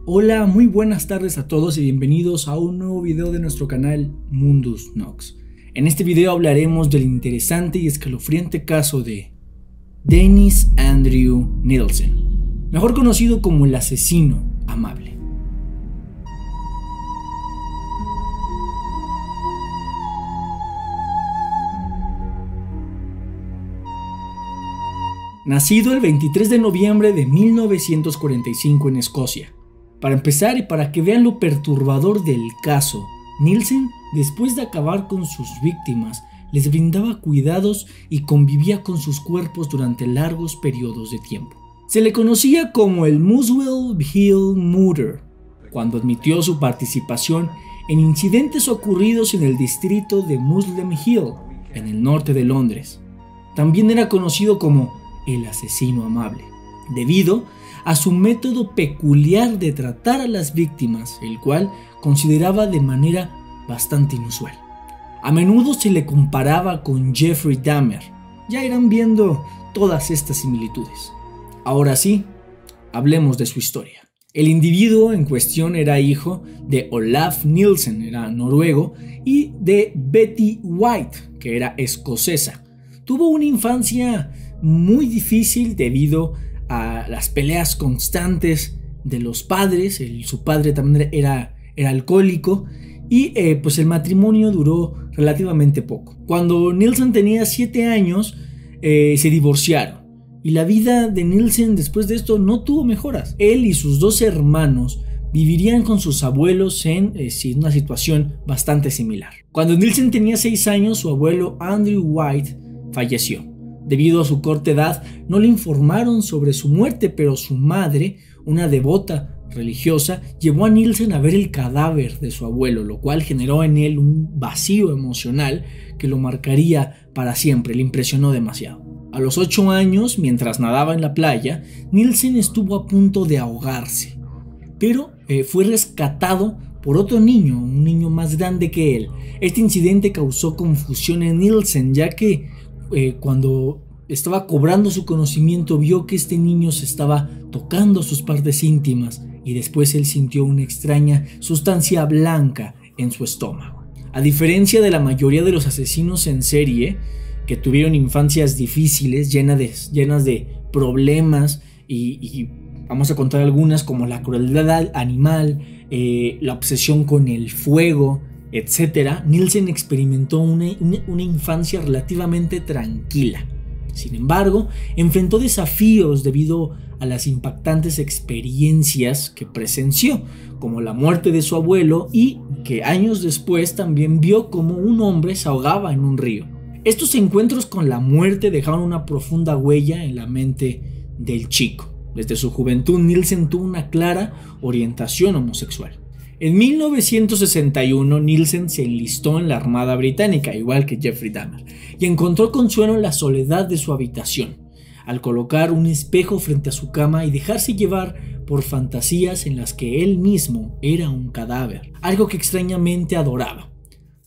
Hola, muy buenas tardes a todos y bienvenidos a un nuevo video de nuestro canal Mundus Nox. En este video hablaremos del interesante y escalofriante caso de Dennis Andrew Nielsen, mejor conocido como el asesino amable. Nacido el 23 de noviembre de 1945 en Escocia. Para empezar y para que vean lo perturbador del caso, Nielsen, después de acabar con sus víctimas, les brindaba cuidados y convivía con sus cuerpos durante largos periodos de tiempo. Se le conocía como el Muswell Hill Murder, cuando admitió su participación en incidentes ocurridos en el distrito de Muswell Hill, en el norte de Londres. También era conocido como el asesino amable, debido a su método peculiar de tratar a las víctimas, el cual consideraba de manera bastante inusual. A menudo se le comparaba con Jeffrey Dahmer. Ya irán viendo todas estas similitudes. Ahora sí, hablemos de su historia. El individuo en cuestión era hijo de Olaf Nielsen, era noruego, y de Betty White, que era escocesa. Tuvo una infancia muy difícil debido a las peleas constantes de los padres. Su padre también era alcohólico y pues el matrimonio duró relativamente poco. Cuando Nielsen tenía 7 años se divorciaron y la vida de Nielsen después de esto no tuvo mejoras. Él y sus 2 hermanos vivirían con sus abuelos en una situación bastante similar. Cuando Nielsen tenía 6 años, su abuelo Andrew White falleció. Debido a su corta edad, no le informaron sobre su muerte, pero su madre, una devota religiosa, llevó a Nielsen a ver el cadáver de su abuelo, lo cual generó en él un vacío emocional que lo marcaría para siempre. Le impresionó demasiado. A los 8 años, mientras nadaba en la playa, Nielsen estuvo a punto de ahogarse, pero fue rescatado por otro niño, un niño más grande que él. Este incidente causó confusión en Nielsen, ya que cuando estaba cobrando su conocimiento vio que este niño se estaba tocando sus partes íntimas y después él sintió una extraña sustancia blanca en su estómago. A diferencia de la mayoría de los asesinos en serie que tuvieron infancias difíciles, llenas de problemas y vamos a contar algunas como la crueldad animal, la obsesión con el fuego, etc., Nielsen experimentó una infancia relativamente tranquila. Sin embargo, enfrentó desafíos debido a las impactantes experiencias que presenció, como la muerte de su abuelo y que años después también vio como un hombre se ahogaba en un río. Estos encuentros con la muerte dejaron una profunda huella en la mente del chico. Desde su juventud, Nielsen tuvo una clara orientación homosexual. En 1961, Nielsen se enlistó en la Armada Británica, igual que Jeffrey Dahmer, y encontró consuelo en la soledad de su habitación, al colocar un espejo frente a su cama y dejarse llevar por fantasías en las que él mismo era un cadáver, algo que extrañamente adoraba.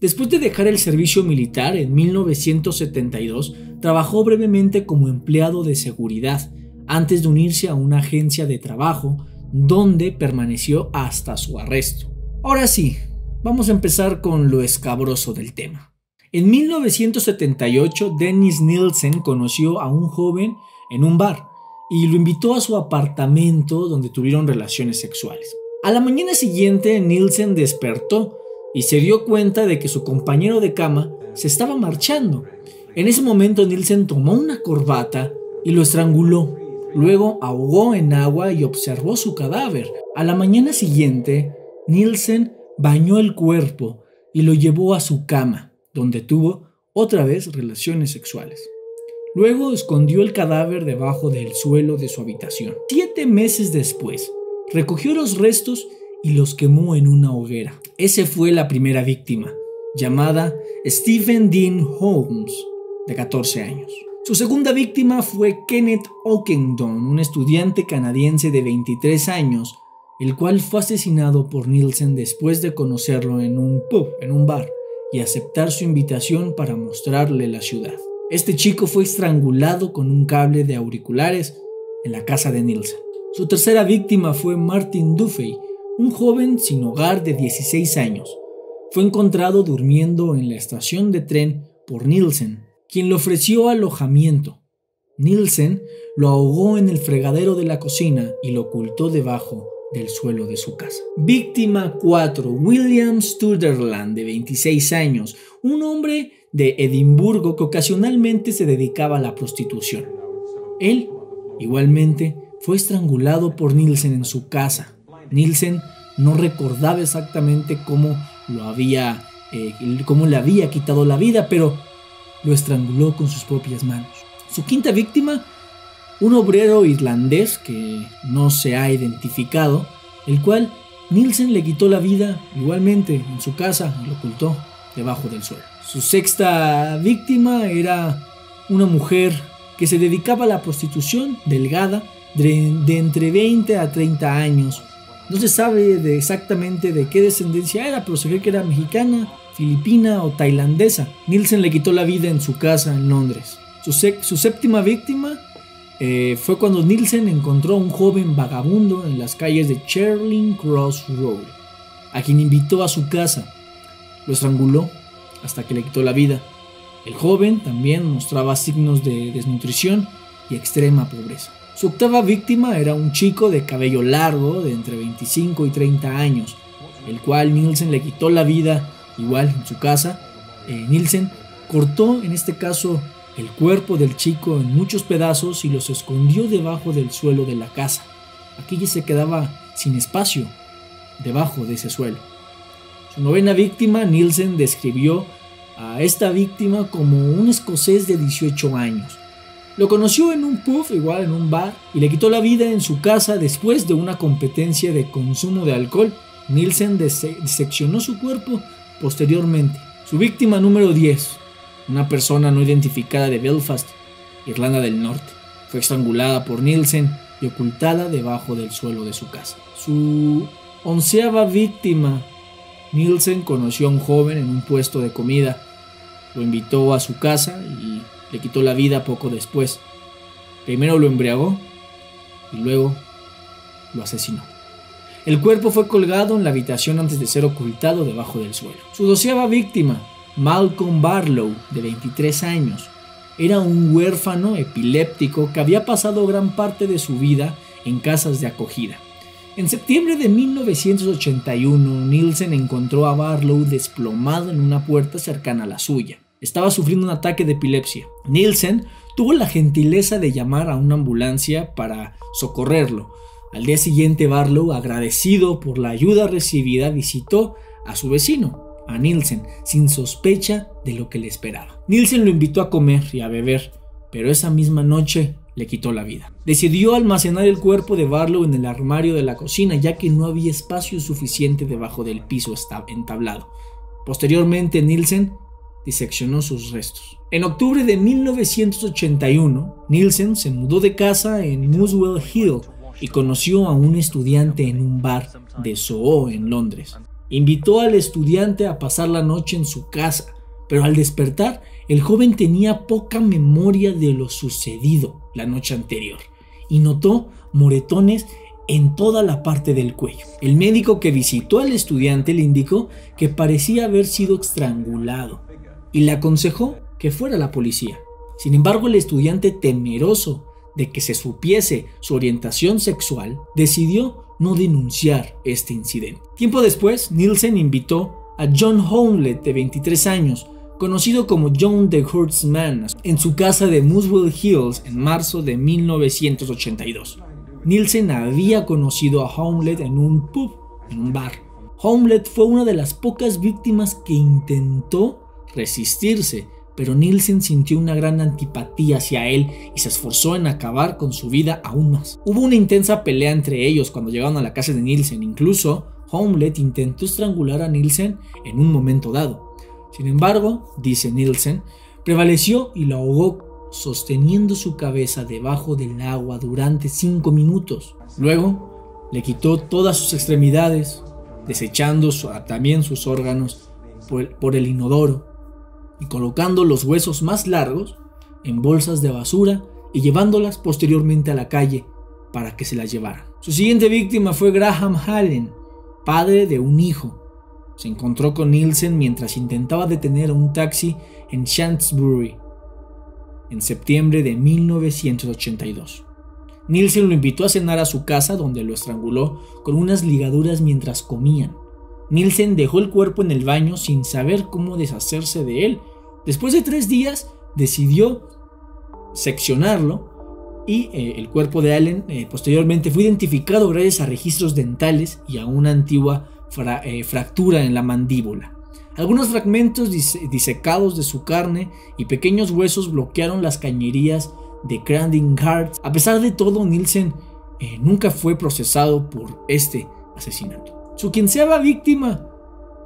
Después de dejar el servicio militar en 1972, trabajó brevemente como empleado de seguridad, antes de unirse a una agencia de trabajo, donde permaneció hasta su arresto. Ahora sí, vamos a empezar con lo escabroso del tema. En 1978, Dennis Nielsen conoció a un joven en un bar y lo invitó a su apartamento donde tuvieron relaciones sexuales. A la mañana siguiente, Nielsen despertó y se dio cuenta de que su compañero de cama se estaba marchando. En ese momento, Nielsen tomó una corbata y lo estranguló. Luego ahogó en agua y observó su cadáver. A la mañana siguiente, Nielsen bañó el cuerpo y lo llevó a su cama, donde tuvo otra vez relaciones sexuales. Luego escondió el cadáver debajo del suelo de su habitación. 7 meses después, recogió los restos y los quemó en una hoguera. Esa fue la primera víctima, llamada Stephen Dean Holmes, de 14 años. Su segunda víctima fue Kenneth Ockendon, un estudiante canadiense de 23 años, el cual fue asesinado por Nielsen después de conocerlo en un pub, en un bar, y aceptar su invitación para mostrarle la ciudad. Este chico fue estrangulado con un cable de auriculares en la casa de Nielsen. Su tercera víctima fue Martin Duffy, un joven sin hogar de 16 años. Fue encontrado durmiendo en la estación de tren por Nielsen, quien le ofreció alojamiento. Nielsen lo ahogó en el fregadero de la cocina y lo ocultó debajo del suelo de su casa. Víctima 4. William Sutherland, de 26 años, un hombre de Edimburgo que ocasionalmente se dedicaba a la prostitución. Él, igualmente, fue estrangulado por Nielsen en su casa. Nielsen no recordaba exactamente cómo le había quitado la vida, pero lo estranguló con sus propias manos. Su quinta víctima, un obrero irlandés que no se ha identificado, el cual Nielsen le quitó la vida igualmente en su casa y lo ocultó debajo del suelo. Su sexta víctima era una mujer que se dedicaba a la prostitución, delgada, de entre 20 a 30 años. No se sabe exactamente de qué descendencia era, pero se cree que era mexicana, filipina o tailandesa. Nielsen le quitó la vida en su casa en Londres. Su séptima víctima fue cuando Nielsen encontró a un joven vagabundo en las calles de Charing Cross Road, a quien invitó a su casa. Lo estranguló hasta que le quitó la vida. El joven también mostraba signos de desnutrición y extrema pobreza. Su octava víctima era un chico de cabello largo de entre 25 y 30 años, el cual Nielsen le quitó la vida igual en su casa. Nielsen cortó en este caso el cuerpo del chico en muchos pedazos y los escondió debajo del suelo de la casa. Aquí ya se quedaba sin espacio debajo de ese suelo. Su novena víctima, Nielsen describió a esta víctima como un escocés de 18 años. Lo conoció en un pub, igual en un bar, y le quitó la vida en su casa después de una competencia de consumo de alcohol. Nielsen diseccionó su cuerpo posteriormente. Su víctima número 10, una persona no identificada de Belfast, Irlanda del Norte, fue estrangulada por Nielsen y ocultada debajo del suelo de su casa. Su onceava víctima, Nielsen conoció a un joven en un puesto de comida, lo invitó a su casa y le quitó la vida poco después. Primero lo embriagó y luego lo asesinó. El cuerpo fue colgado en la habitación antes de ser ocultado debajo del suelo. Su doceava víctima, Malcolm Barlow, de 23 años, era un huérfano epiléptico que había pasado gran parte de su vida en casas de acogida. En septiembre de 1981, Nielsen encontró a Barlow desplomado en una puerta cercana a la suya. Estaba sufriendo un ataque de epilepsia. Nielsen tuvo la gentileza de llamar a una ambulancia para socorrerlo. Al día siguiente, Barlow, agradecido por la ayuda recibida, visitó a su vecino, a Nielsen, sin sospecha de lo que le esperaba. Nielsen lo invitó a comer y a beber, pero esa misma noche le quitó la vida. Decidió almacenar el cuerpo de Barlow en el armario de la cocina, ya que no había espacio suficiente debajo del piso entablado. Posteriormente, Nielsen diseccionó sus restos. En octubre de 1981, Nielsen se mudó de casa en Muswell Hill y conoció a un estudiante en un bar de Soho en Londres. Invitó al estudiante a pasar la noche en su casa, pero al despertar, el joven tenía poca memoria de lo sucedido la noche anterior y notó moretones en toda la parte del cuello. El médico que visitó al estudiante le indicó que parecía haber sido estrangulado y le aconsejó que fuera a la policía. Sin embargo, el estudiante, temeroso de que se supiese su orientación sexual, decidió no denunciar este incidente. Tiempo después, Nielsen invitó a John Howlett, de 23 años, conocido como John the Hurtsman, en su casa de Muswell Hills en marzo de 1982. Nielsen había conocido a Howlett en un pub, en un bar. Howlett fue una de las pocas víctimas que intentó resistirse, pero Nielsen sintió una gran antipatía hacia él y se esforzó en acabar con su vida aún más. Hubo una intensa pelea entre ellos cuando llegaron a la casa de Nielsen. Incluso Howlett intentó estrangular a Nielsen en un momento dado. Sin embargo, dice Nielsen, prevaleció y lo ahogó sosteniendo su cabeza debajo del agua durante 5 minutos. Luego le quitó todas sus extremidades, desechando también sus órganos por el inodoro y colocando los huesos más largos en bolsas de basura y llevándolas posteriormente a la calle para que se las llevaran. Su siguiente víctima fue Graham Allen, padre de un hijo. Se encontró con Nielsen mientras intentaba detener a un taxi en Shaftesbury en septiembre de 1982. Nielsen lo invitó a cenar a su casa, donde lo estranguló con unas ligaduras mientras comían. Nielsen dejó el cuerpo en el baño sin saber cómo deshacerse de él. Después de 3 días decidió seccionarlo y el cuerpo de Allen posteriormente fue identificado gracias a registros dentales y a una antigua fractura en la mandíbula. Algunos fragmentos disecados de su carne y pequeños huesos bloquearon las cañerías de Cranding Heart. A pesar de todo, Nielsen nunca fue procesado por este asesinato. Su quinceava víctima,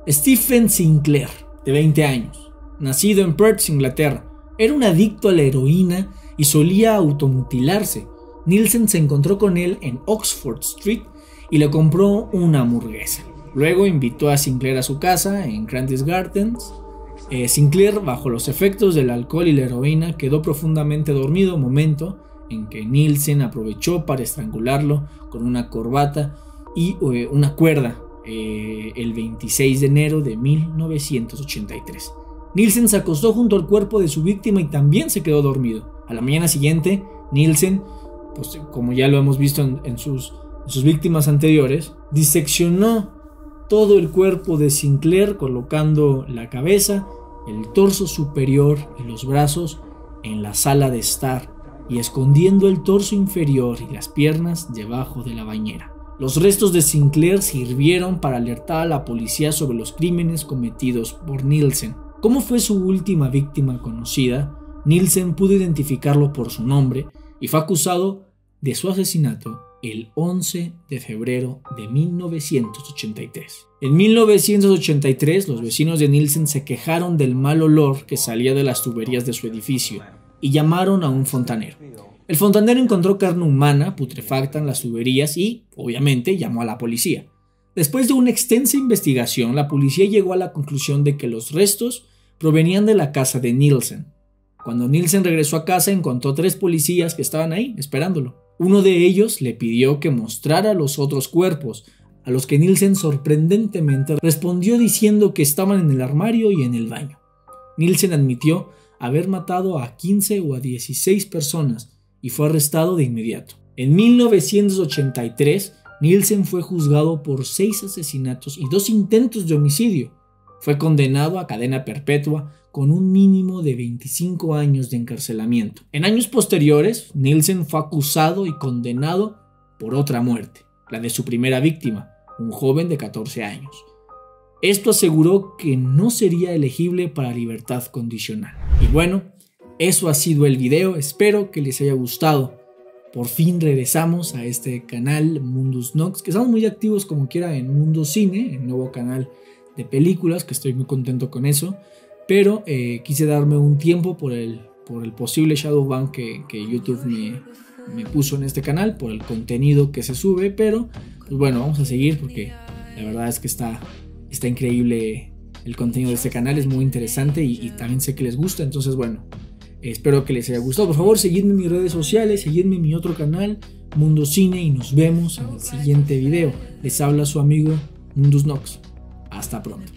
Stephen Sinclair, de 20 años, nacido en Perth, Inglaterra. Era un adicto a la heroína y solía automutilarse. Nielsen se encontró con él en Oxford Street y le compró una hamburguesa. Luego invitó a Sinclair a su casa en Grandis Gardens. Sinclair, bajo los efectos del alcohol y la heroína, quedó profundamente dormido, momento en que Nielsen aprovechó para estrangularlo con una corbata y una cuerda el 26 de enero de 1983. Nielsen se acostó junto al cuerpo de su víctima y también se quedó dormido. A la mañana siguiente, Nielsen, pues, como ya lo hemos visto en sus víctimas anteriores, diseccionó todo el cuerpo de Sinclair, colocando la cabeza, el torso superior y los brazos en la sala de estar y escondiendo el torso inferior y las piernas debajo de la bañera. Los restos de Sinclair sirvieron para alertar a la policía sobre los crímenes cometidos por Nielsen. Como fue su última víctima conocida, Nielsen pudo identificarlo por su nombre y fue acusado de su asesinato el 11 de febrero de 1983. En 1983, los vecinos de Nielsen se quejaron del mal olor que salía de las tuberías de su edificio y llamaron a un fontanero. El fontanero encontró carne humana putrefacta en las tuberías y, obviamente, llamó a la policía. Después de una extensa investigación, la policía llegó a la conclusión de que los restos provenían de la casa de Nielsen. Cuando Nielsen regresó a casa, encontró 3 policías que estaban ahí, esperándolo. Uno de ellos le pidió que mostrara los otros cuerpos, a los que Nielsen sorprendentemente respondió diciendo que estaban en el armario y en el baño. Nielsen admitió haber matado a 15 o a 16 personas y fue arrestado de inmediato. En 1983, Nielsen fue juzgado por 6 asesinatos y 2 intentos de homicidio. Fue condenado a cadena perpetua con un mínimo de 25 años de encarcelamiento. En años posteriores, Nielsen fue acusado y condenado por otra muerte, la de su primera víctima, un joven de 14 años. Esto aseguró que no sería elegible para libertad condicional. Y bueno, eso ha sido el video, espero que les haya gustado. Por fin regresamos a este canal Mundus Nox, que estamos muy activos como quiera en Mundo Cine, el nuevo canal de películas, que estoy muy contento con eso. Pero quise darme un tiempo por el posible shadow ban que YouTube me puso en este canal, por el contenido que se sube. Pero pues bueno, vamos a seguir porque la verdad es que está increíble el contenido de este canal, es muy interesante y también sé que les gusta. Entonces bueno, espero que les haya gustado. Por favor, seguidme en mis redes sociales, seguidme en mi otro canal, Mundo Cine, y nos vemos en el siguiente video. Les habla su amigo Mundus Nox. Hasta pronto.